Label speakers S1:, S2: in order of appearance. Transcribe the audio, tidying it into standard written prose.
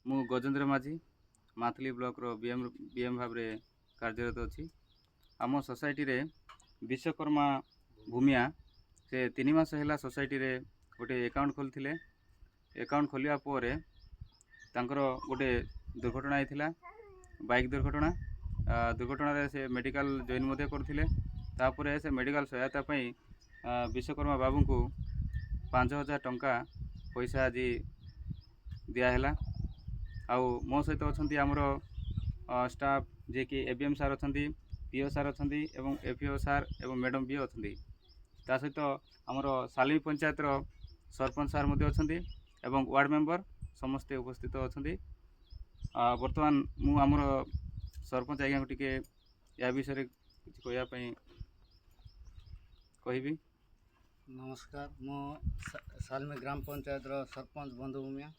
S1: ମୁଁ ଗଜେନ୍ଦ୍ର ମାଝୀ ମାଥିଲି ବ୍ଲକର ବିଏମ୍ ଭାବରେ କାର୍ଯ୍ୟରତ ଅଛି। ଆମ ସୋସାଇଟିରେ ବିଶ୍ୱକର୍ମା ଭୂମିଆ ସେ 3 ମାସ ହେଲା ସୋସାଇଟିରେ ଗୋଟେ ଆକାଉଣ୍ଟ ଖୋଲିଥିଲେ। ଆକାଉଣ୍ଟ ଖୋଲିବା ପରେ ତାଙ୍କର ଗୋଟେ ଦୁର୍ଘଟଣା ହେଇଥିଲା, ବାଇକ୍ ଦୁର୍ଘଟଣା। ଦୁର୍ଘଟଣାରେ ସେ ମେଡ଼ିକାଲ ଜଏନ୍ ମଧ୍ୟ କରିଥିଲେ। ତାପରେ ସେ ମେଡ଼ିକାଲ ସହାୟତା ପାଇଁ ବିଶ୍ୱକର୍ମା ବାବୁଙ୍କୁ 5,000 ଟଙ୍କା ପଇସା ଆଜି ଦିଆହେଲା। ଆଉ ମୋ ସହିତ ଅଛନ୍ତି ଆମର ଷ୍ଟାଫ୍ ଯିଏକି ABM ସାର୍ ଅଛନ୍ତି, PO ସାର୍ ଅଛନ୍ତି ଏବଂ FEO ସାର୍ ଏବଂ ମ୍ୟାଡ଼ମ୍ ବି ଅଛନ୍ତି। ତା ସହିତ ଆମର ସାଲିମ ପଞ୍ଚାୟତର ସରପଞ୍ଚ ସାର୍ ମଧ୍ୟ ଅଛନ୍ତି ଏବଂ ୱାର୍ଡ଼ ମେମ୍ବର ସମସ୍ତେ ଉପସ୍ଥିତ ଅଛନ୍ତି। ବର୍ତ୍ତମାନ ମୁଁ ଆମର ସରପଞ୍ଚ ଆଜ୍ଞାଙ୍କୁ ଟିକେ ଏହା ବିଷୟରେ କିଛି କହିବା ପାଇଁ କହିବି।
S2: ନମସ୍କାର, ମୁଁ ସାଲମି ଗ୍ରାମ ପଞ୍ଚାୟତର ସରପଞ୍ଚ ବନ୍ଧୁ ଭୂମିଆ।